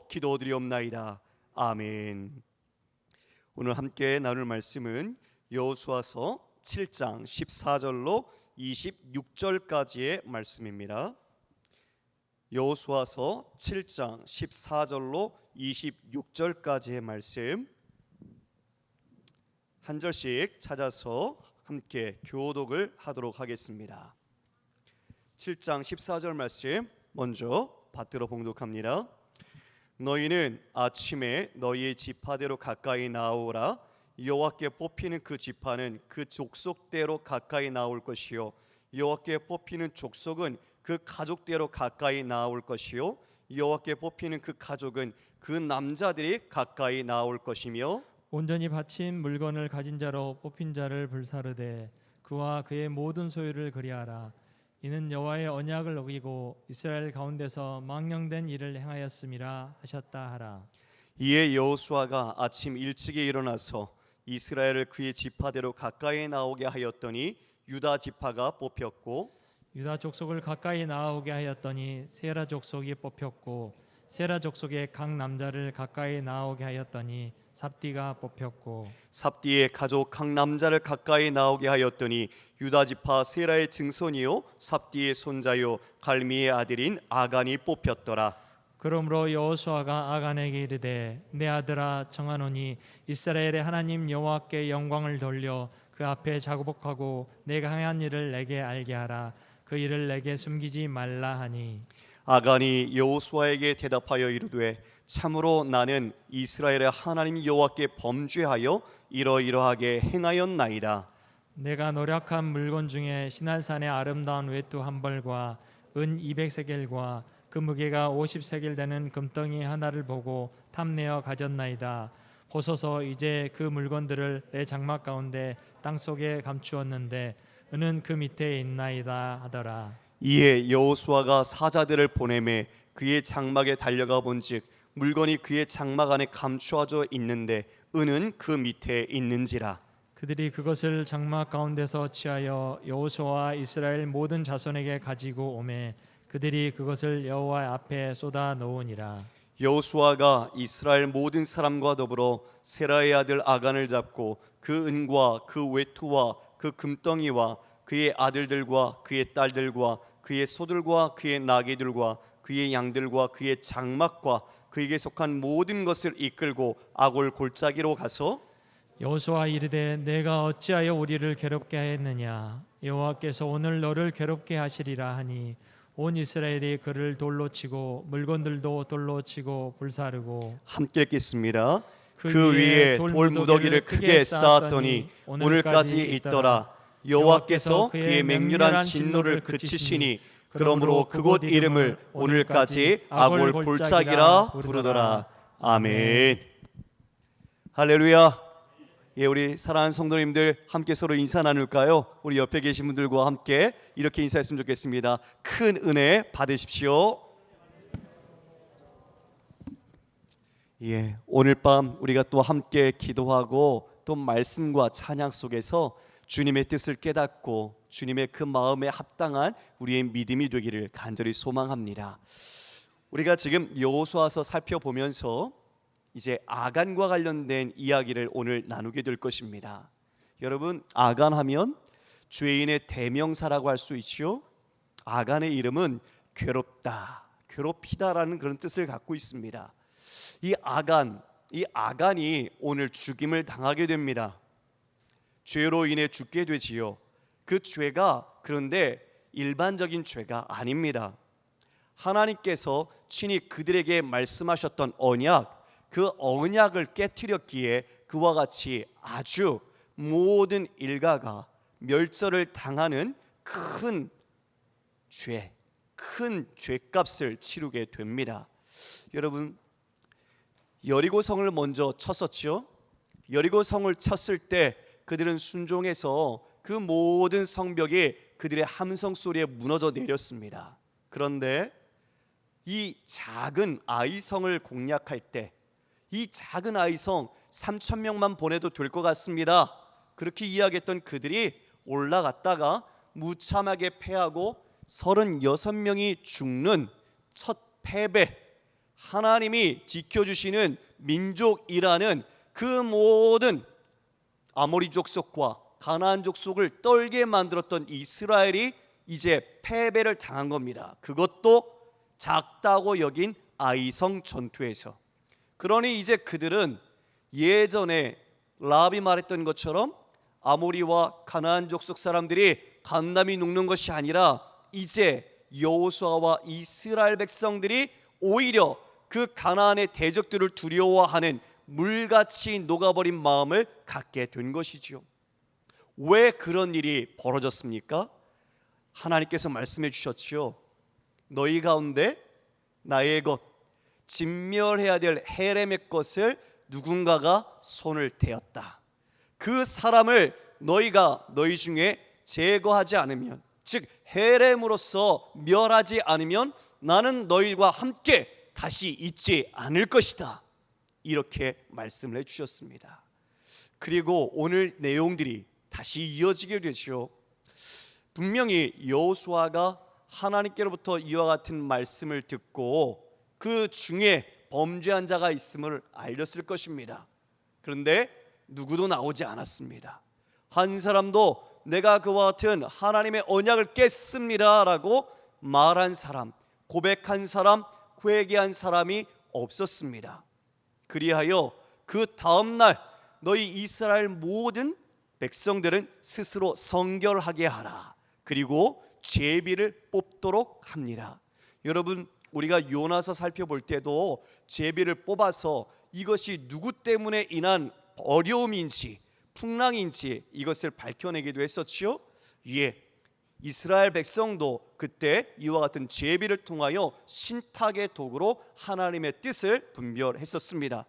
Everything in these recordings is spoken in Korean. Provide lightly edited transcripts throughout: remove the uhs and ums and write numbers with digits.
기도드리옵나이다. 아멘. 오늘 함께 나눌 말씀은 여호수아서 7장 14절로 26절까지의 말씀입니다. 여호수아서 7장 14절로 26절까지의 말씀 한 절씩 찾아서 함께 교독을 하도록 하겠습니다. 7장 14절 말씀 먼저 받들어 봉독합니다. 너희는 아침에 너희의 지파대로 가까이 나오라. 여호와께 뽑히는 그 지파는 그 족속대로 가까이 나올 것이요 여호와께 뽑히는 족속은 그 가족대로 가까이 나올 것이요 여호와께 뽑히는 그 가족은 그 남자들이 가까이 나올 것이며 온전히 바친 물건을 가진 자로 뽑힌 자를 불사르되 그와 그의 모든 소유를 그리하라. 이는 여호와의 언약을 어기고 이스라엘 가운데서 망령된 일을 행하였음이라 하셨다 하라. 이에 여호수아가 아침 일찍이 일어나서 이스라엘을 그의 지파대로 가까이 나오게 하였더니 유다 지파가 뽑혔고 유다 족속을 가까이 나오게 하였더니 세라 족속이 뽑혔고 세라 족속의 각 남자를 가까이 나오게 하였더니 삽디가 뽑혔고 삽디의 가족 각 남자를 가까이 나오게 하였더니 유다 지파 세라의 증손이요 삽디의 손자요 갈미의 아들인 아간이 뽑혔더라. 그러므로 여호수아가 아간에게 이르되 내 아들아 청하노니 이스라엘의 하나님 여호와께 영광을 돌려 그 앞에 자복하고 내가 행한 일을 내게 알게 하라. 그 일을 내게 숨기지 말라 하니 아간이 여호수아에게 대답하여 이르되 참으로 나는 이스라엘의 하나님 여호와께 범죄하여 이러이러하게 행하였나이다. 내가 노력한 물건 중에 시날산의 아름다운 외투 한 벌과 은 200세겔과 그 무게가 50세겔 되는 금덩이 하나를 보고 탐내어 가졌나이다. 보소서 이제 그 물건들을 내 장막 가운데 땅속에 감추었는데 은은 그 밑에 있나이다 하더라. 이에 여호수아가 사자들을 보내매 그의 장막에 달려가 본즉 물건이 그의 장막 안에 감추어져 있는데 은은 그 밑에 있는지라. 그들이 그것을 장막 가운데서 취하여 여호수아와 이스라엘 모든 자손에게 가지고 오매 그들이 그것을 여호와 앞에 쏟아 놓으니라. 여호수아가 이스라엘 모든 사람과 더불어 세라의 아들 아간을 잡고 그 은과 그 외투와 그 금덩이와 그의 아들들과 그의 딸들과 그의 소들과 그의 나귀들과 그의 양들과 그의 장막과 그에게 속한 모든 것을 이끌고 아골 골짜기로 가서 여호수아 이르되 내가 어찌하여 우리를 괴롭게 하였느냐. 여호와께서 오늘 너를 괴롭게 하시리라 하니 온 이스라엘이 그를 돌로 치고 물건들도 돌로 치고 불사르고 함께 읽겠습니다. 그 위에 돌무더기를 크게 쌓았더니 오늘까지 있더라. 여호와께서 그의 맹렬한 진노를 그치시니 그러므로 그곳 이름을 오늘까지 아골 골짜기라 부르더라. 아멘. 할렐루야. 예, 우리 사랑하는 성도님들 함께 서로 인사 나눌까요? 우리 옆에 계신 분들과 함께 이렇게 인사했으면 좋겠습니다. 큰 은혜 받으십시오. 예, 오늘 밤 우리가 또 함께 기도하고 또 말씀과 찬양 속에서 주님의 뜻을 깨닫고 주님의 그 마음에 합당한 우리의 믿음이 되기를 간절히 소망합니다. 우리가 지금 여호수아서 살펴보면서 이제 아간과 관련된 이야기를 오늘 나누게 될 것입니다. 여러분, 아간하면 죄인의 대명사라고 할 수 있죠. 아간의 이름은 괴롭다, 괴롭히다라는 그런 뜻을 갖고 있습니다. 이 아간이 오늘 죽임을 당하게 됩니다. 죄로 인해 죽게 되지요. 그 죄가 그런데 일반적인 죄가 아닙니다. 하나님께서 친히 그들에게 말씀하셨던 언약, 그 언약을 깨트렸기에 그와 같이 아주 모든 일가가 멸절을 당하는 큰 죄, 큰 죄값을 치르게 됩니다. 여러분, 여리고성을 먼저 쳤었죠. 여리고성을 쳤을 때 그들은 순종해서 그 모든 성벽이 그들의 함성 소리에 무너져 내렸습니다. 그런데 이 작은 아이성을 공략할 때 이 작은 아이성 3,000명만 보내도 될 것 같습니다. 그렇게 이야기했던 그들이 올라갔다가 무참하게 패하고 36명이 죽는 첫 패배, 하나님이 지켜주시는 민족이라는 그 모든 아모리 족속과 가나안 족속을 떨게 만들었던 이스라엘이 이제 패배를 당한 겁니다. 그것도 작다고 여긴 아이성 전투에서. 그러니 이제 그들은 예전에 라합이 말했던 것처럼 아모리와 가나안 족속 사람들이 간담이 눕는 것이 아니라 이제 여호수아와 이스라엘 백성들이 오히려 그 가나안의 대적들을 두려워하는 물같이 녹아버린 마음을 갖게 된 것이지요. 왜 그런 일이 벌어졌습니까? 하나님께서 말씀해 주셨지요. 너희 가운데 나의 것, 진멸해야 될 헤렘의 것을 누군가가 손을 대었다. 그 사람을 너희가 너희 중에 제거하지 않으면, 즉 헤렘으로서 멸하지 않으면 나는 너희와 함께 다시 있지 않을 것이다. 이렇게 말씀을 해주셨습니다. 그리고 오늘 내용들이 다시 이어지게 되죠. 분명히 여호수아가 하나님께로부터 이와 같은 말씀을 듣고 그 중에 범죄한 자가 있음을 알렸을 것입니다. 그런데 누구도 나오지 않았습니다. 한 사람도 내가 그와 같은 하나님의 언약을 깼습니다 라고 말한 사람, 고백한 사람, 회개한 사람이 없었습니다. 그리하여 그 다음날 너희 이스라엘 모든 백성들은 스스로 성결하게 하라. 그리고 제비를 뽑도록 합니다. 여러분, 우리가 요나서 살펴볼 때도 제비를 뽑아서 이것이 누구 때문에 인한 어려움인지 풍랑인지 이것을 밝혀내기도 했었지요. 예, 이스라엘 백성도 그때 이와 같은 제비를 통하여 신탁의 도구로 하나님의 뜻을 분별했었습니다.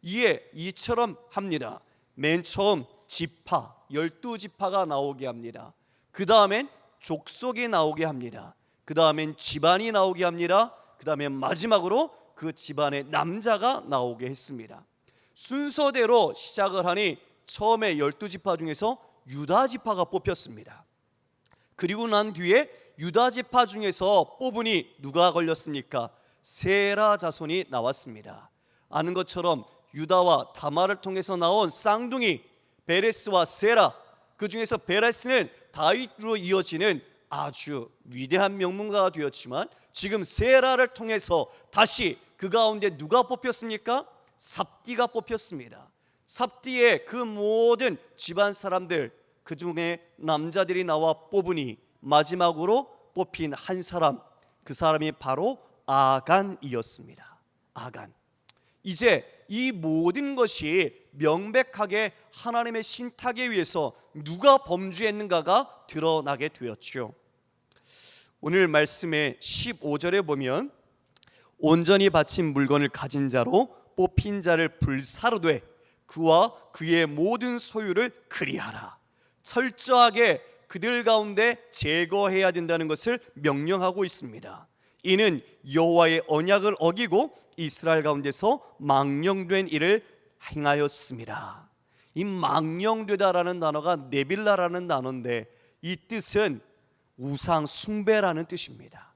이에 이처럼 합니다. 맨 처음 지파, 12지파가 나오게 합니다. 그 다음엔 족속이 나오게 합니다. 그 다음엔 집안이 나오게 합니다. 그 다음엔 마지막으로 그 집안의 남자가 나오게 했습니다. 순서대로 시작을 하니 처음에 12지파 중에서 유다지파가 뽑혔습니다. 그리고 난 뒤에 유다지파 중에서 뽑으니 누가 걸렸습니까? 세라 자손이 나왔습니다. 아는 것처럼 유다와 다말을 통해서 나온 쌍둥이 베레스와 세라, 그 중에서 베레스는 다윗으로 이어지는 아주 위대한 명문가가 되었지만 지금 세라를 통해서 다시 그 가운데 누가 뽑혔습니까? 삽디가 뽑혔습니다. 삽디의 그 모든 집안 사람들, 그 중에 남자들이 나와 뽑으니 마지막으로 뽑힌 한 사람, 그 사람이 바로 아간이었습니다. 아간. 이제 이 모든 것이 명백하게 하나님의 신탁에 의해서 누가 범죄했는가가 드러나게 되었죠. 오늘 말씀의 15절에 보면 온전히 바친 물건을 가진 자로 뽑힌 자를 불사르되 그와 그의 모든 소유를 그리하라. 철저하게 그들 가운데 제거해야 된다는 것을 명령하고 있습니다. 이는 여호와의 언약을 어기고 이스라엘 가운데서 망령된 일을 행하였습니다. 이 망령되다라는 단어가 네빌라라는 단어인데 이 뜻은 우상 숭배라는 뜻입니다.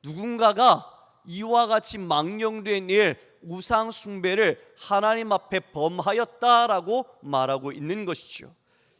누군가가 이와 같이 망령된 일, 우상 숭배를 하나님 앞에 범하였다라고 말하고 있는 것이죠.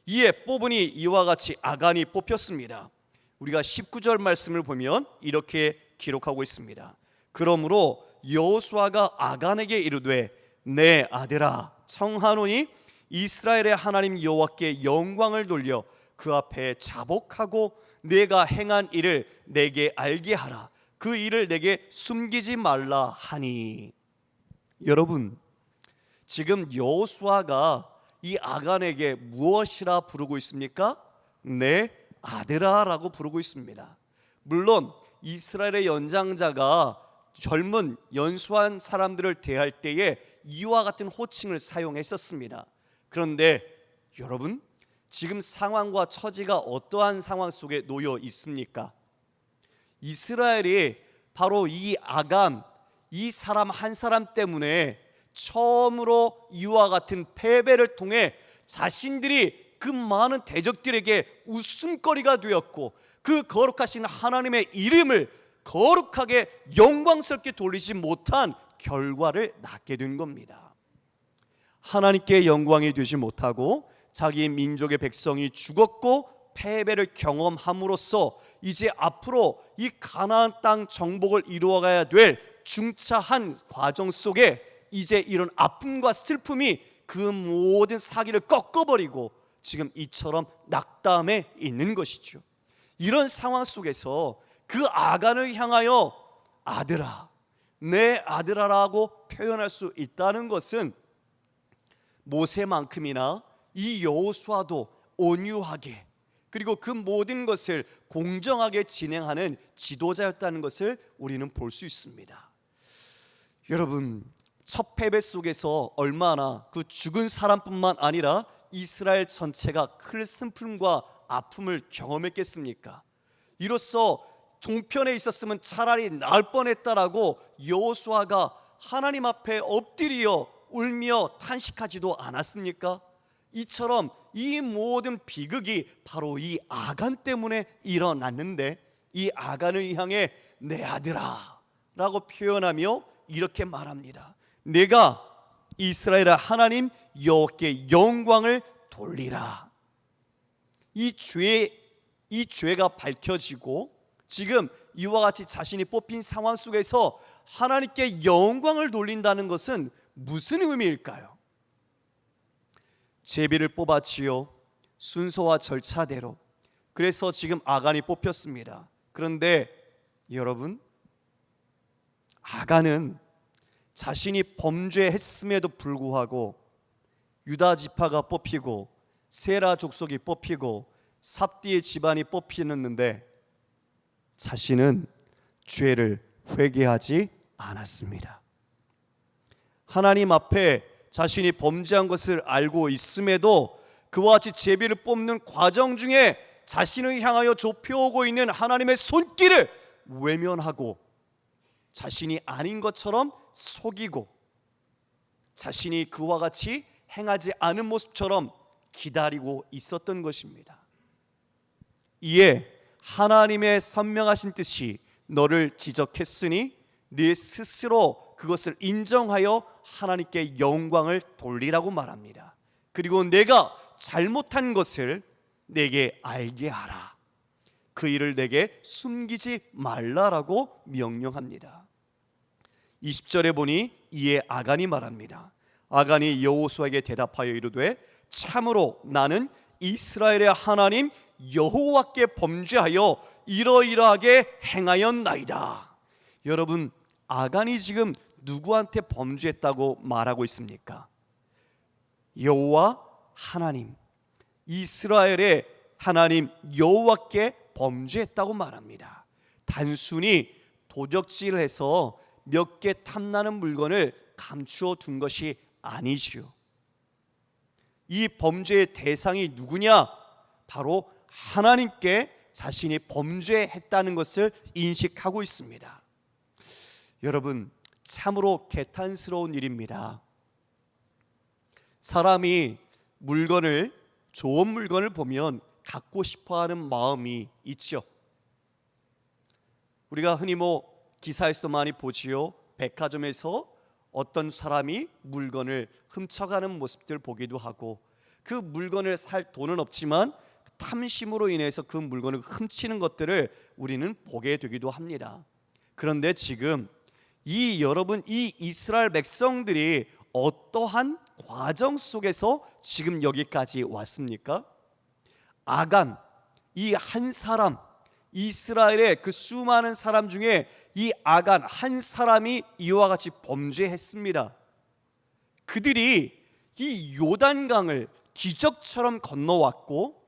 이에 뽑으니 이와 같이 아간이 뽑혔습니다. 우리가 19절 말씀을 보면 이렇게 기록하고 있습니다. 그러므로 여호수아가 아간에게 이르되 내 아들아 청하노니 이스라엘의 하나님 여호와께 영광을 돌려 그 앞에 자복하고 내가 행한 일을 내게 알게 하라. 그 일을 내게 숨기지 말라 하니. 여러분, 지금 여호수아가 이 아간에게 무엇이라 부르고 있습니까? 내 아들아 라고 부르고 있습니다. 물론 이스라엘의 연장자가 젊은 연수한 사람들을 대할 때에 이와 같은 호칭을 사용했었습니다. 그런데 여러분, 지금 상황과 처지가 어떠한 상황 속에 놓여 있습니까? 이스라엘이 바로 이 아간, 이 사람 한 사람 때문에 처음으로 이와 같은 패배를 통해 자신들이 그 많은 대적들에게 웃음거리가 되었고 그 거룩하신 하나님의 이름을 거룩하게 영광스럽게 돌리지 못한 결과를 낳게 된 겁니다. 하나님께 영광이 되지 못하고 자기 민족의 백성이 죽었고 패배를 경험함으로써 이제 앞으로 이 가나안 땅 정복을 이루어가야 될 중차한 과정 속에 이제 이런 아픔과 슬픔이 그 모든 사기를 꺾어버리고 지금 이처럼 낙담해 있는 것이죠. 이런 상황 속에서 그 아간을 향하여 아들아, 내 아들아라고 표현할 수 있다는 것은 모세만큼이나 이 여호수아도 온유하게 그리고 그 모든 것을 공정하게 진행하는 지도자였다는 것을 우리는 볼 수 있습니다. 여러분, 첫 패배 속에서 얼마나 그 죽은 사람뿐만 아니라 이스라엘 전체가 큰 슬픔과 아픔을 경험했겠습니까? 이로써 동편에 있었으면 차라리 나을 뻔했다라고 여호수아가 하나님 앞에 엎드려 울며 탄식하지도 않았습니까? 이처럼 이 모든 비극이 바로 이 아간 때문에 일어났는데 이 아간을 향해 내 아들아 라고 표현하며 이렇게 말합니다. 내가 이스라엘의 하나님 여호와께 영광을 돌리라. 이 죄가 밝혀지고 지금 이와 같이 자신이 뽑힌 상황 속에서 하나님께 영광을 돌린다는 것은 무슨 의미일까요? 제비를 뽑았지요. 순서와 절차대로. 그래서 지금 아간이 뽑혔습니다. 그런데 여러분, 아간은 자신이 범죄했음에도 불구하고 유다 지파가 뽑히고 세라 족속이 뽑히고 삽디의 집안이 뽑히는데 자신은 죄를 회개하지 않았습니다. 하나님 앞에 자신이 범죄한 것을 알고 있음에도 그와 같이 제비를 뽑는 과정 중에 자신을 향하여 좁혀오고 있는 하나님의 손길을 외면하고 자신이 아닌 것처럼 속이고 자신이 그와 같이 행하지 않은 모습처럼 기다리고 있었던 것입니다. 이에 하나님의 선명하신 뜻이 너를 지적했으니 네 스스로 그것을 인정하여 하나님께 영광을 돌리라고 말합니다. 그리고 내가 잘못한 것을 내게 알게 하라. 그 일을 내게 숨기지 말라라고 명령합니다. 20절에 보니 이에 아간이 말합니다. 아간이 여호수아에게 대답하여 이르되 참으로 나는 이스라엘의 하나님 여호와께 범죄하여 이러이러하게 행하였나이다. 여러분, 아간이 지금 누구한테 범죄했다고 말하고 있습니까? 여호와 하나님, 이스라엘의 하나님 여호와께 범죄했다고 말합니다. 단순히 도적질을 해서 몇 개 탐나는 물건을 감추어 둔 것이 아니지요. 이 범죄의 대상이 누구냐? 바로 하나님께 자신이 범죄했다는 것을 인식하고 있습니다. 여러분, 참으로 개탄스러운 일입니다. 사람이 좋은 물건을 보면 갖고 싶어하는 마음이 있죠. 우리가 흔히 기사에서도 많이 보지요. 백화점에서 어떤 사람이 물건을 훔쳐가는 모습들 보기도 하고 그 물건을 살 돈은 없지만 탐심으로 인해서 그 물건을 훔치는 것들을 우리는 보게 되기도 합니다. 그런데 지금 여러분 이 이스라엘 백성들이 어떠한 과정 속에서 지금 여기까지 왔습니까? 아간, 이 한 사람, 이스라엘의 그 수많은 사람 중에 이 아간 한 사람이 이와 같이 범죄했습니다. 그들이 이 요단강을 기적처럼 건너왔고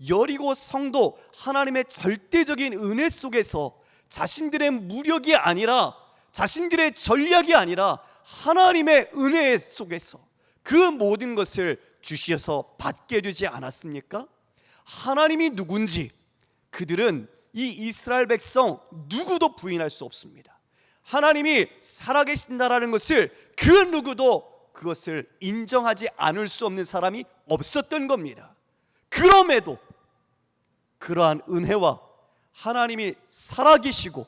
여리고 성도 하나님의 절대적인 은혜 속에서 자신들의 무력이 아니라 자신들의 전략이 아니라 하나님의 은혜 속에서 그 모든 것을 주셔서 받게 되지 않았습니까? 하나님이 누군지 그들은 이 이스라엘 백성 누구도 부인할 수 없습니다. 하나님이 살아계신다라는 것을 그 누구도 그것을 인정하지 않을 수 없는 사람이 없었던 겁니다. 그럼에도 그러한 은혜와 하나님이 살아계시고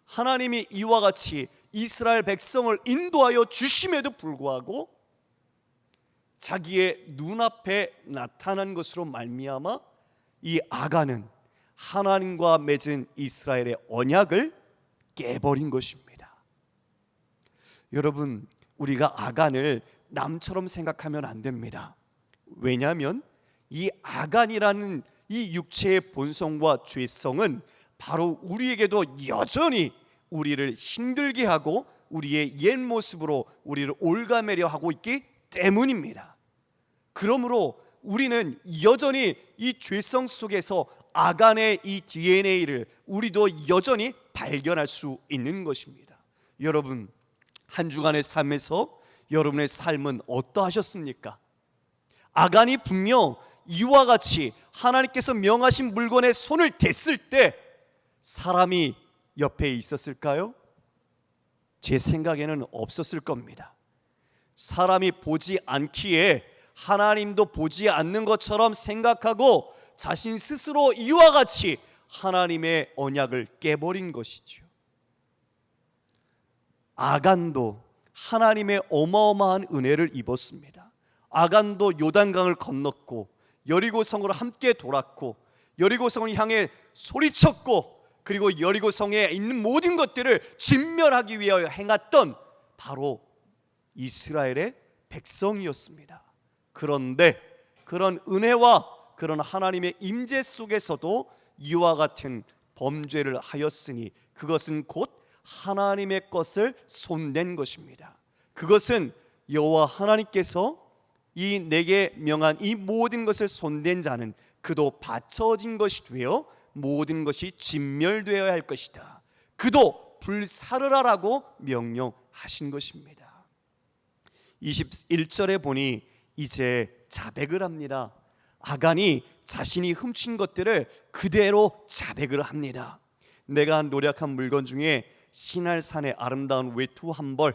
하나님이 이와 같이 이스라엘 백성을 인도하여 주심에도 불구하고 자기의 눈앞에 나타난 것으로 말미암아 이 아간은 하나님과 맺은 이스라엘의 언약을 깨버린 것입니다. 여러분, 우리가 아간을 남처럼 생각하면 안 됩니다. 왜냐하면 이 아간이라는 이 육체의 본성과 죄성은 바로 우리에게도 여전히 우리를 힘들게 하고 우리의 옛 모습으로 우리를 올가매려 하고 있기 때문입니다. 그러므로 우리는 여전히 이 죄성 속에서 아간의 이 DNA를 우리도 여전히 발견할 수 있는 것입니다. 여러분, 한 주간의 삶에서 여러분의 삶은 어떠하셨습니까? 아간이 분명 이와 같이 하나님께서 명하신 물건에 손을 댔을 때 사람이 옆에 있었을까요? 제 생각에는 없었을 겁니다. 사람이 보지 않기에 하나님도 보지 않는 것처럼 생각하고 자신 스스로 이와 같이 하나님의 언약을 깨버린 것이죠. 아간도 하나님의 어마어마한 은혜를 입었습니다. 아간도 요단강을 건넜고 여리고성으로 함께 돌았고 여리고성을 향해 소리쳤고 그리고 여리고성에 있는 모든 것들을 진멸하기 위하여 행했던 바로 이스라엘의 백성이었습니다. 그런데 그런 은혜와 그런 하나님의 임재 속에서도 이와 같은 범죄를 하였으니 그것은 곧 하나님의 것을 손댄 것입니다. 그것은 여호와 하나님께서 이 내게 명한 이 모든 것을 손댄 자는 그도 바쳐진 것이 되어 모든 것이 진멸되어야 할 것이다. 그도 불사르라라고 명령하신 것입니다. 21절에 보니 이제 자백을 합니다. 아간이 자신이 훔친 것들을 그대로 자백을 합니다. 내가 노력한 물건 중에 시날산의 아름다운 외투 한 벌,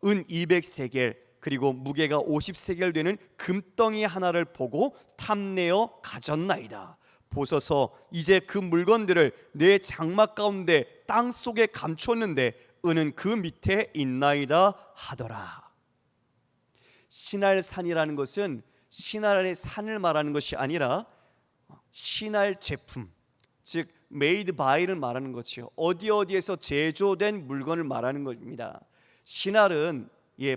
은 200세겔, 그리고 무게가 50세겔 되는 금덩이 하나를 보고 탐내어 가졌나이다. 보소서, 이제 그 물건들을 내 장막 가운데 땅 속에 감췄는데 은은 그 밑에 있나이다 하더라. 시날산이라는 것은 시날의 산을 말하는 것이 아니라 시날 제품, 즉 메이드 바이를 말하는 것이요, 어디에서 제조된 물건을 말하는 것입니다. 시날은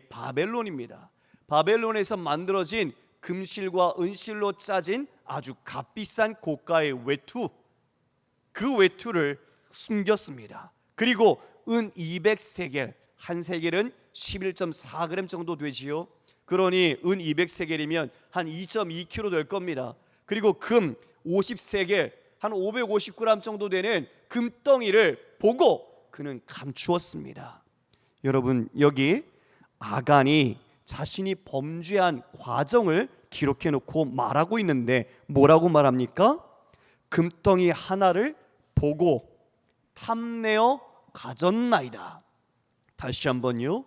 바벨론입니다. 바벨론에서 만들어진 금실과 은실로 짜진 아주 값비싼 고가의 외투, 그 외투를 숨겼습니다. 그리고 은 200세겔, 한 세겔은 11.4g 정도 되지요. 그러니 은 200세겔이면 한 2.2kg 될 겁니다. 그리고 금 50세겔, 한 550g 정도 되는 금덩이를 보고 그는 감추었습니다. 여러분, 여기 아간이 자신이 범죄한 과정을 기록해 놓고 말하고 있는데 뭐라고 말합니까? 금덩이 하나를 보고 탐내어 가졌나이다. 다시 한번요.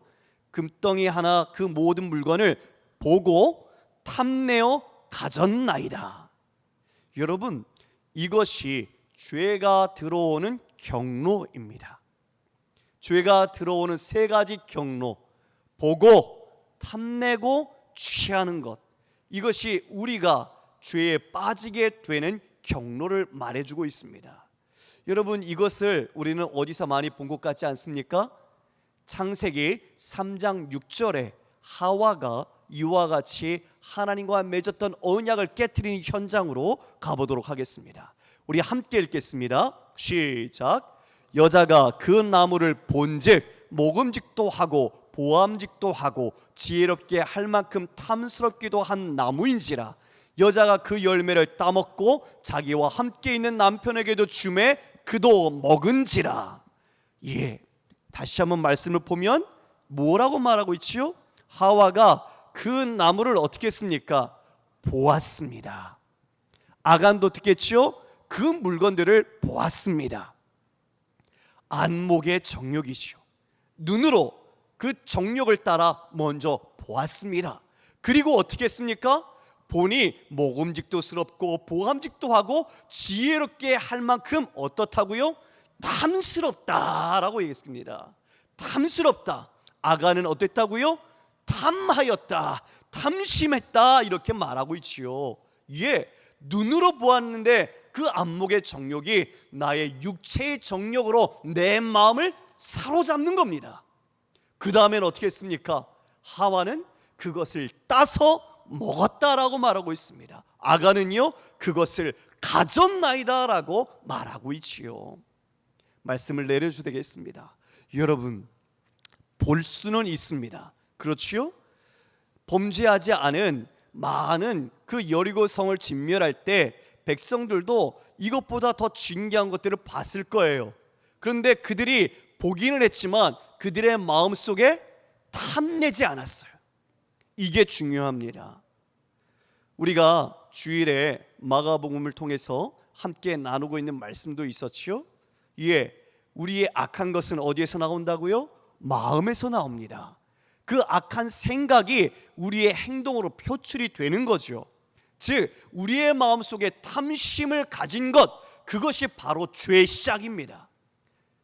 금덩이 하나, 그 모든 물건을 보고 탐내어 가졌나이다. 여러분, 이것이 죄가 들어오는 경로입니다. 죄가 들어오는 세 가지 경로, 보고, 탐내고, 취하는 것, 이것이 우리가 죄에 빠지게 되는 경로를 말해주고 있습니다. 여러분, 이것을 우리는 어디서 많이 본 것 같지 않습니까? 창세기 3장 6절에 하와가 이와 같이 하나님과 맺었던 언약을 깨트리는 현장으로 가보도록 하겠습니다. 우리 함께 읽겠습니다. 시작. 여자가 그 나무를 본즉 먹음직도 하고 보암직도 하고 지혜롭게 할 만큼 탐스럽기도 한 나무인지라. 여자가 그 열매를 따먹고 자기와 함께 있는 남편에게도 주매 그도 먹은지라. 다시 한번 말씀을 보면 뭐라고 말하고 있지요? 하와가 그 나무를 어떻게 했습니까? 보았습니다. 아간도 어떻게 했지요? 그 물건들을 보았습니다. 안목의 정욕이지요. 눈으로 그 정욕을 따라 먼저 보았습니다. 그리고 어떻게 했습니까? 보니 먹음직도 스럽고 보암직도 하고 지혜롭게 할 만큼 어떻다고요? 탐스럽다라고 얘기했습니다. 탐스럽다. 아간은 어땠다고요? 탐하였다, 탐심했다, 이렇게 말하고 있지요. 예, 눈으로 보았는데 그 안목의 정욕이 나의 육체의 정욕으로 내 마음을 사로잡는 겁니다. 그 다음엔 어떻게 했습니까? 하와는 그것을 따서 먹었다라고 말하고 있습니다. 아간은요, 그것을 가졌나이다라고 말하고 있지요. 말씀을 내려주셔야 되겠습니다. 여러분, 볼 수는 있습니다. 그렇지요? 범죄하지 않은 많은 그 여리고 성을 진멸할 때 백성들도 이것보다 더 진귀한 것들을 봤을 거예요. 그런데 그들이 보기는 했지만 그들의 마음속에 탐내지 않았어요. 이게 중요합니다. 우리가 주일에 마가복음을 통해서 함께 나누고 있는 말씀도 있었지요. 예, 우리의 악한 것은 어디에서 나온다고요? 마음에서 나옵니다. 그 악한 생각이 우리의 행동으로 표출이 되는 거죠. 즉, 우리의 마음속에 탐심을 가진 것, 그것이 바로 죄의 시작입니다.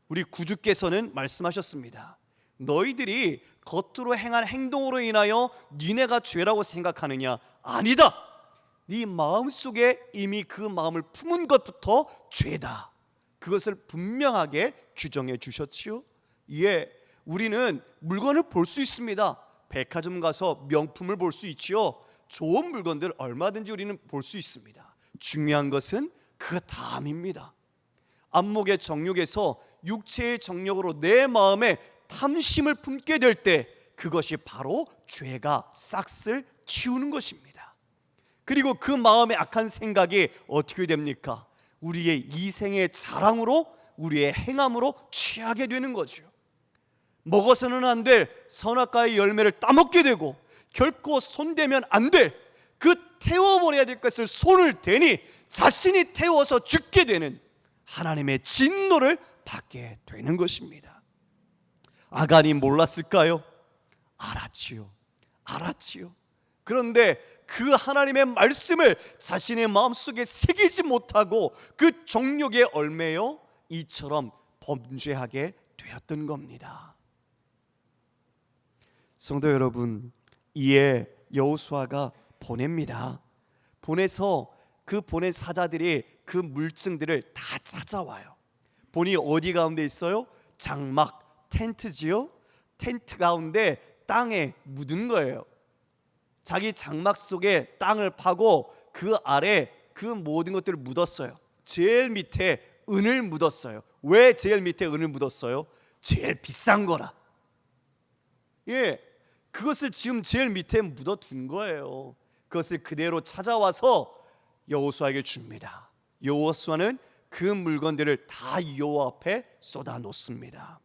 우리 구주께서는 말씀하셨습니다. 너희들이 겉으로 행한 행동으로 인하여 니네가 죄라고 생각하느냐? 아니다. 네 마음속에 이미 그 마음을 품은 것부터 죄다. 그것을 분명하게 규정해 주셨지요. 예, 우리는 물건을 볼 수 있습니다. 백화점 가서 명품을 볼 수 있지요. 좋은 물건들 얼마든지 우리는 볼 수 있습니다. 중요한 것은 그 다음입니다. 안목의 정욕에서 육체의 정욕으로 내 마음에 탐심을 품게 될 때 그것이 바로 죄가 싹을 키우는 것입니다. 그리고 그 마음의 악한 생각이 어떻게 됩니까? 우리의 이생의 자랑으로, 우리의 행함으로 취하게 되는 거죠. 먹어서는 안 될 선악과의 열매를 따먹게 되고 결코 손대면 안 될 그 태워버려야 될 것을 손을 대니 자신이 태워서 죽게 되는 하나님의 진노를 받게 되는 것입니다. 아간이 몰랐을까요? 알았지요. 그런데 그 하나님의 말씀을 자신의 마음속에 새기지 못하고 그 정욕에 얽매여 이처럼 범죄하게 되었던 겁니다. 성도 여러분, 이에 여호수아가 보냅니다. 보내서 그 보낸 사자들이 그 물증들을 다 찾아와요. 보니 어디 가운데 있어요? 장막, 텐트지요. 텐트 가운데 땅에 묻은 거예요. 자기 장막 속에 땅을 파고 그 아래 그 모든 것들을 묻었어요. 제일 밑에 은을 묻었어요. 왜 제일 밑에 은을 묻었어요? 제일 비싼 거라. 예, 그것을 지금 제일 밑에 묻어둔 거예요. 그것을 그대로 찾아와서 여호수아에게 줍니다. 여호수아는 그 물건들을 다 여호와 앞에 쏟아 놓습니다.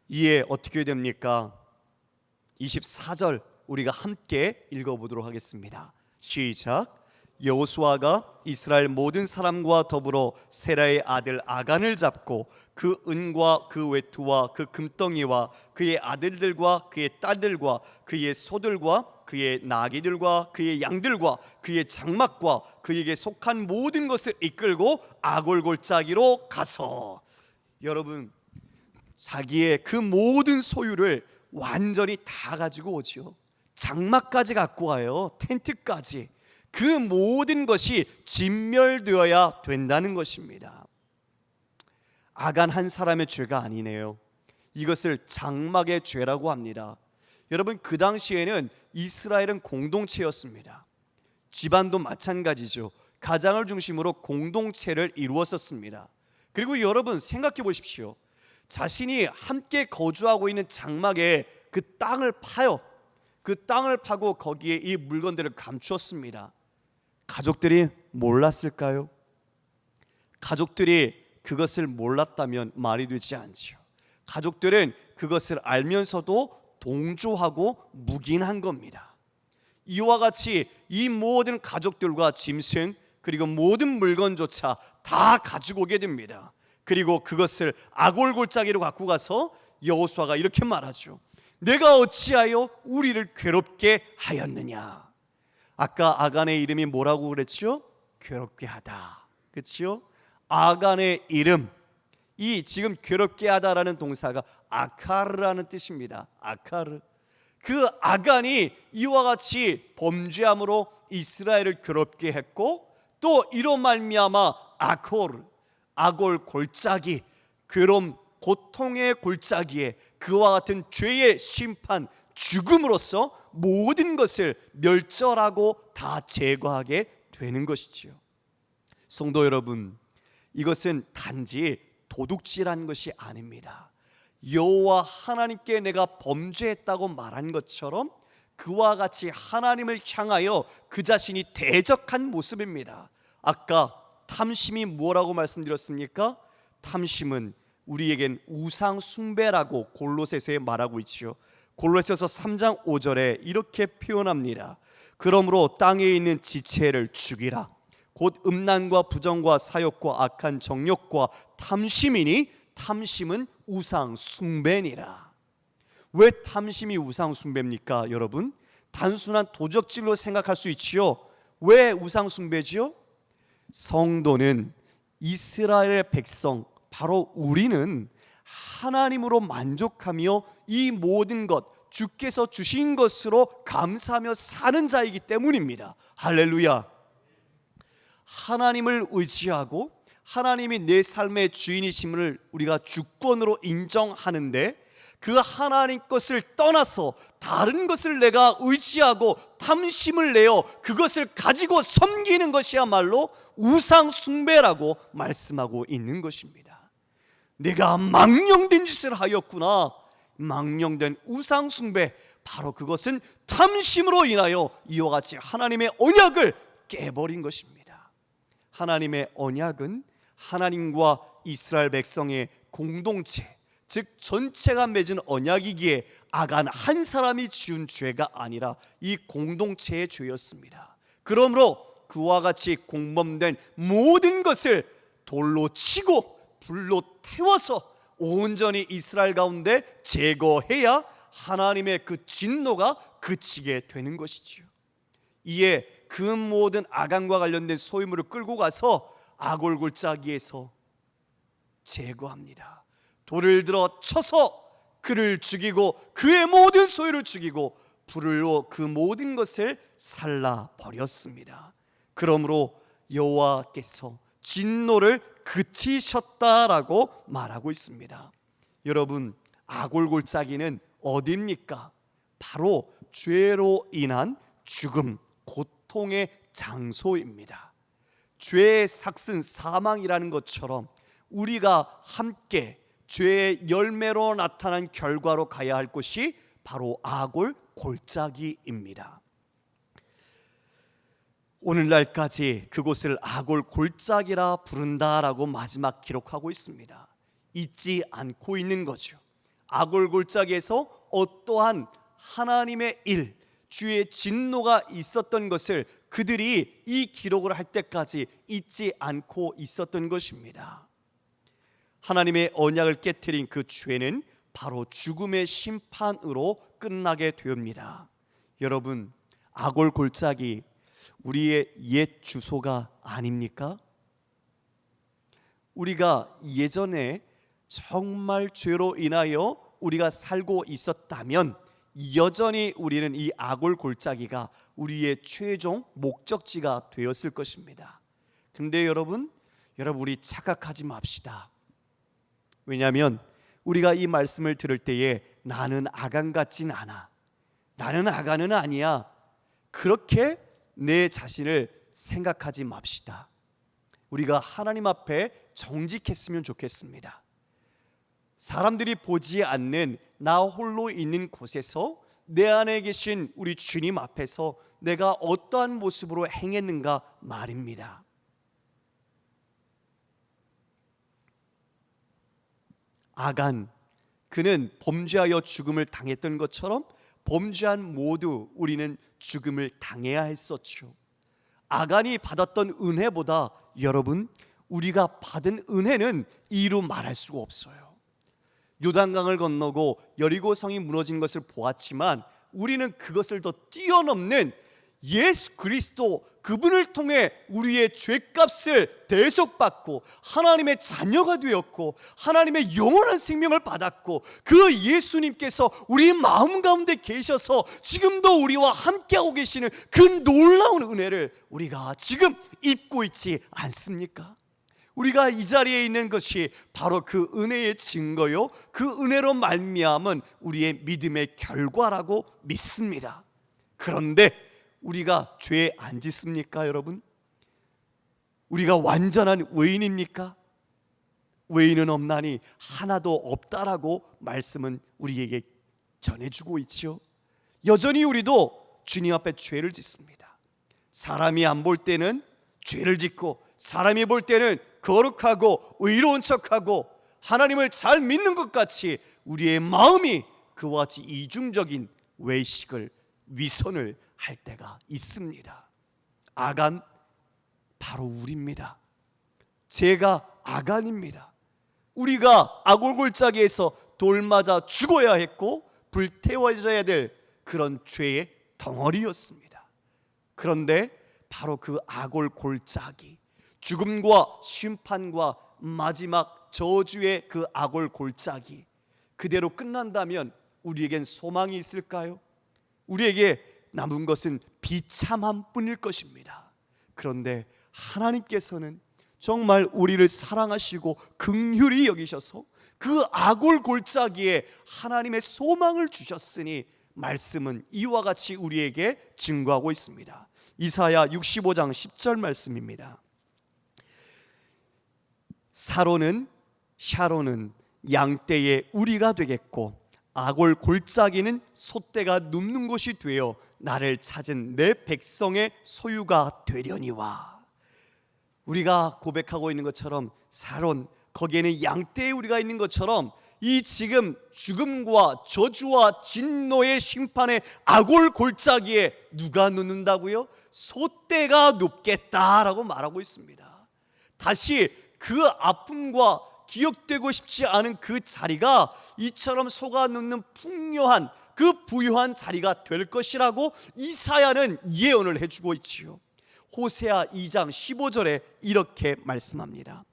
이에 어떻게 됩니까? 24절 우리가 함께 읽어보도록 하겠습니다. 시작. 여호수아가 이스라엘 모든 사람과 더불어 세라의 아들 아간을 잡고 그 은과 그 외투와 그 금덩이와 그의 아들들과 그의 딸들과 그의 소들과 그의 나귀들과 그의 양들과 그의 장막과 그에게 속한 모든 것을 이끌고 아골골짜기로 가서, 여러분, 자기의 그 모든 소유를 완전히 다 가지고 오지요. 장막까지 갖고 와요. 텐트까지. 그 모든 것이 진멸되어야 된다는 것입니다. 아간 한 사람의 죄가 아니네요. 이것을 장막의 죄라고 합니다. 여러분, 그 당시에는 이스라엘은 공동체였습니다. 집안도 마찬가지죠. 가장을 중심으로 공동체를 이루었었습니다. 그리고 여러분 생각해 보십시오. 자신이 함께 거주하고 있는 장막에 그 땅을 파요. 그 땅을 파고 거기에 이 물건들을 감추었습니다. 가족들이 몰랐을까요? 가족들이 그것을 몰랐다면 말이 되지 않지요. 가족들은 그것을 알면서도 동조하고 묵인한 겁니다. 이와 같이 이 모든 가족들과 짐승 그리고 모든 물건조차 다 가지고 오게 됩니다. 그리고 그것을 아골골짜기로 갖고 가서 여호수아가 이렇게 말하죠. 내가 어찌하여 우리를 괴롭게 하였느냐. 아까 아간의 이름이 뭐라고 그랬죠? 괴롭게 하다. 그렇죠? 아간의 이름, 이 지금 괴롭게 하다라는 동사가 아카르라는 뜻입니다. 아카르. 그 아간이 이와 같이 범죄함으로 이스라엘을 괴롭게 했고, 또 이로 말미암아 아골 골짜기, 괴로움 고통의 골짜기에 그와 같은 죄의 심판, 죽음으로써 모든 것을 멸절하고 다 제거하게 되는 것이지요. 성도 여러분, 이것은 단지 도둑질한 것이 아닙니다. 여호와 하나님께 내가 범죄했다고 말한 것처럼 그와 같이 하나님을 향하여 그 자신이 대적한 모습입니다. 아까 탐심이 뭐라고 말씀드렸습니까? 탐심은 우리에겐 우상 숭배라고 골로새서에 말하고 있지요. 골로새서 3장 5절에 이렇게 표현합니다. 그러므로 땅에 있는 지체를 죽이라. 곧 음란과 부정과 사욕과 악한 정욕과 탐심이니 탐심은 우상 숭배니라. 왜 탐심이 우상 숭배입니까, 여러분? 단순한 도적질로 생각할 수 있지요. 왜 우상 숭배지요? 성도는, 이스라엘의 백성, 바로 우리는 하나님으로 만족하며 이 모든 것, 주께서 주신 것으로 감사하며 사는 자이기 때문입니다. 할렐루야. 하나님을 의지하고 하나님이 내 삶의 주인이심을 우리가 주권으로 인정하는데, 그 하나님 것을 떠나서 다른 것을 내가 의지하고 탐심을 내어 그것을 가지고 섬기는 것이야말로 우상 숭배라고 말씀하고 있는 것입니다. 내가 망령된 짓을 하였구나. 망령된 우상 숭배, 바로 그것은 탐심으로 인하여 이와 같이 하나님의 언약을 깨버린 것입니다. 하나님의 언약은 하나님과 이스라엘 백성의 공동체, 즉 전체가 맺은 언약이기에 아간 한 사람이 지은 죄가 아니라 이 공동체의 죄였습니다. 그러므로 그와 같이 공범된 모든 것을 돌로 치고 불로 태워서 온전히 이스라엘 가운데 제거해야 하나님의 그 진노가 그치게 되는 것이지요. 이에 그 모든 아간과 관련된 소유물을 끌고 가서 아골 골짜기에서 제거합니다. 돌을 들어 쳐서 그를 죽이고 그의 모든 소유를 죽이고 불로 그 모든 것을 살라 버렸습니다. 그러므로 여호와께서 진노를 그치셨다라고 말하고 있습니다. 여러분, 아골 골짜기는 어디입니까? 바로 죄로 인한 죽음, 고통의 장소입니다. 죄의 삭슨 사망이라는 것처럼 우리가 함께 죄의 열매로 나타난 결과로 가야 할 곳이 바로 아골 골짜기입니다. 오늘날까지 그곳을 아골 골짜기라 부른다라고 마지막 기록하고 있습니다. 잊지 않고 있는 거죠. 아골 골짜기에서 어떠한 하나님의 일, 주의 진노가 있었던 것을 그들이 이 기록을 할 때까지 잊지 않고 있었던 것입니다. 하나님의 언약을 깨트린 그 죄는 바로 죽음의 심판으로 끝나게 됩니다. 여러분, 아골 골짜기 우리의 옛 주소가 아닙니까? 우리가 예전에 정말 죄로 인하여 우리가 살고 있었다면 여전히 우리는 이 아골 골짜기가 우리의 최종 목적지가 되었을 것입니다. 근데 여러분 우리 착각하지 맙시다. 왜냐하면 우리가 이 말씀을 들을 때에 나는 아간 같진 않아, 나는 아간은 아니야, 그렇게 내 자신을 생각하지 맙시다. 우리가 하나님 앞에 정직했으면 좋겠습니다. 사람들이 보지 않는 나 홀로 있는 곳에서 내 안에 계신 우리 주님 앞에서 내가 어떠한 모습으로 행했는가 말입니다. 아간, 그는 범죄하여 죽음을 당했던 것처럼 범죄한 모두 우리는 죽음을 당해야 했었죠. 아간이 받았던 은혜보다 여러분, 우리가 받은 은혜는 이루 말할 수가 없어요. 요단강을 건너고 여리고성이 무너진 것을 보았지만 우리는 그것을 더 뛰어넘는 예수 그리스도 그분을 통해 우리의 죄값을 대속받고 하나님의 자녀가 되었고 하나님의 영원한 생명을 받았고 그 예수님께서 우리 마음 가운데 계셔서 지금도 우리와 함께하고 계시는 그 놀라운 은혜를 우리가 지금 입고 있지 않습니까? 우리가 이 자리에 있는 것이 바로 그 은혜의 증거요, 그 은혜로 말미암은 우리의 믿음의 결과라고 믿습니다. 그런데 우리가 죄 안 짓습니까, 여러분? 우리가 완전한 의인입니까? 의인은 없나니 하나도 없다라고 말씀은 우리에게 전해주고 있지요. 여전히 우리도 주님 앞에 죄를 짓습니다. 사람이 안 볼 때는 죄를 짓고 사람이 볼 때는 거룩하고 의로운 척하고 하나님을 잘 믿는 것 같이 우리의 마음이 그와 같이 이중적인 외식을 위선을 할 때가 있습니다. 아간 바로 우리입니다. 제가 아간입니다. 우리가 아골골짜기에서 돌 맞아 죽어야 했고 불태워져야 될 그런 죄의 덩어리였습니다. 그런데 바로 그 아골골짜기, 죽음과 심판과 마지막 저주의 그 아골골짜기 그대로 끝난다면 우리에겐 소망이 있을까요? 우리에게 남은 것은 비참함 뿐일 것입니다. 그런데 하나님께서는 정말 우리를 사랑하시고 긍휼히 여기셔서 그 아골골짜기에 하나님의 소망을 주셨으니 말씀은 이와 같이 우리에게 증거하고 있습니다. 이사야 65장 10절 말씀입니다. 사로는 샤로는 양떼의 우리가 되겠고 아골 골짜기는 소떼가 눕는 곳이 되어 나를 찾은 내 백성의 소유가 되려니와. 우리가 고백하고 있는 것처럼 사론, 거기에는 양떼의 우리가 있는 것처럼 이 지금 죽음과 저주와 진노의 심판의 아골 골짜기에 누가 눕는다고요? 소떼가 눕겠다라고 말하고 있습니다. 다시 그 아픔과 기억되고 싶지 않은 그 자리가 이처럼 소가 눕는 풍요한 그 부유한 자리가 될 것이라고 이사야는 예언을 해주고 있지요. 호세아 2장 15절에 이렇게 말씀합니다.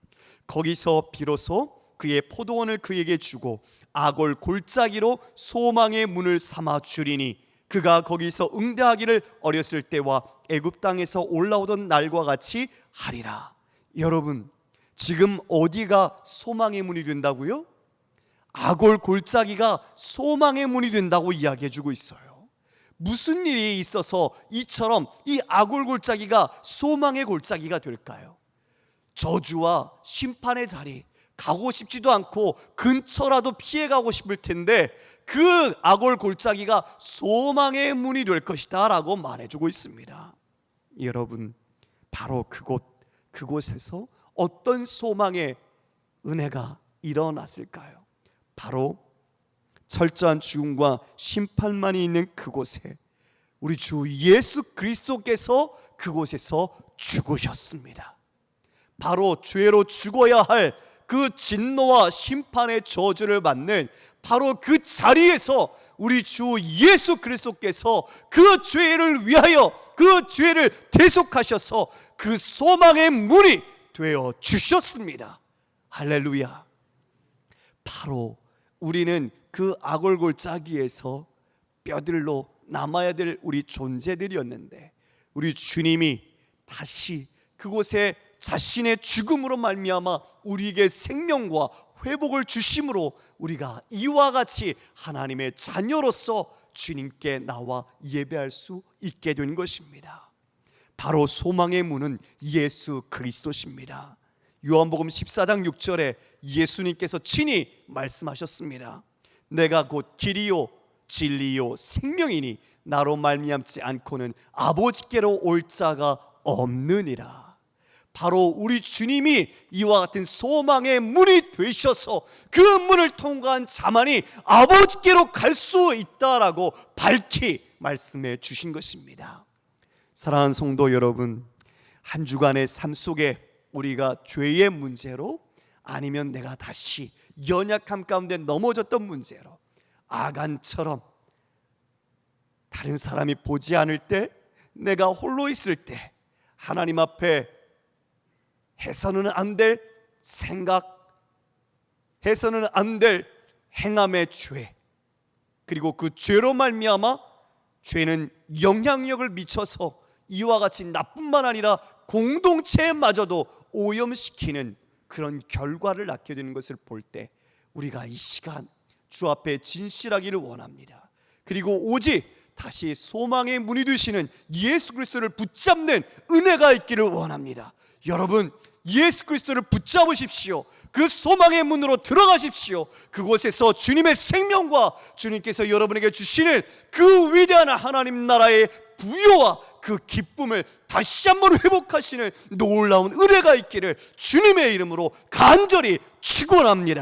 거기서 비로소 그의 포도원을 그에게 주고 아골 골짜기로 소망의 문을 삼아 주리니 그가 거기서 응대하기를 어렸을 때와 애굽 땅에서 올라오던 날과 같이 하리라. 여러분, 지금 어디가 소망의 문이 된다고요? 아골 골짜기가 소망의 문이 된다고 이야기해주고 있어요. 무슨 일이 있어서 이처럼 이 아골 골짜기가 소망의 골짜기가 될까요? 저주와 심판의 자리, 가고 싶지도 않고 근처라도 피해가고 싶을 텐데 그 아골 골짜기가 소망의 문이 될 것이다 라고 말해주고 있습니다. 여러분, 바로 그곳에서 어떤 소망의 은혜가 일어났을까요? 바로 철저한 죽음과 심판만이 있는 그곳에 우리 주 예수 그리스도께서 그곳에서 죽으셨습니다. 바로 죄로 죽어야 할 그 진노와 심판의 저주를 받는 바로 그 자리에서 우리 주 예수 그리스도께서 그 죄를 위하여 그 죄를 대속하셔서 그 소망의 문이 되어 주셨습니다. 할렐루야. 바로 우리는 그 아골골짜기에서 뼈들로 남아야 될 우리 존재들이었는데 우리 주님이 다시 그곳에 자신의 죽음으로 말미암아 우리에게 생명과 회복을 주심으로 우리가 이와 같이 하나님의 자녀로서 주님께 나와 예배할 수 있게 된 것입니다. 바로 소망의 문은 예수 그리스도십니다. 요한복음 14장 6절에 예수님께서 친히 말씀하셨습니다. 내가 곧 길이요 진리요 생명이니 나로 말미암지 않고는 아버지께로 올 자가 없느니라. 바로 우리 주님이 이와 같은 소망의 문이 되셔서 그 문을 통과한 자만이 아버지께로 갈 수 있다라고 밝히 말씀해 주신 것입니다. 사랑하는 성도 여러분, 한 주간의 삶 속에 우리가 죄의 문제로 아니면 내가 다시 연약함 가운데 넘어졌던 문제로 아간처럼 다른 사람이 보지 않을 때 내가 홀로 있을 때 하나님 앞에 해서는 안 될 생각, 해서는 안 될 행함의 죄, 그리고 그 죄로 말미암아 죄는 영향력을 미쳐서 이와 같이 나뿐만 아니라 공동체마저도 오염시키는 그런 결과를 낳게 되는 것을 볼 때 우리가 이 시간 주 앞에 진실하기를 원합니다. 그리고 오직 다시 소망의 문이 되시는 예수 그리스도를 붙잡는 은혜가 있기를 원합니다. 여러분, 예수 그리스도를 붙잡으십시오. 그 소망의 문으로 들어가십시오. 그곳에서 주님의 생명과 주님께서 여러분에게 주시는 그 위대한 하나님 나라의 부요와 그 기쁨을 다시 한번 회복하시는 놀라운 은혜가 있기를 주님의 이름으로 간절히 축원합니다.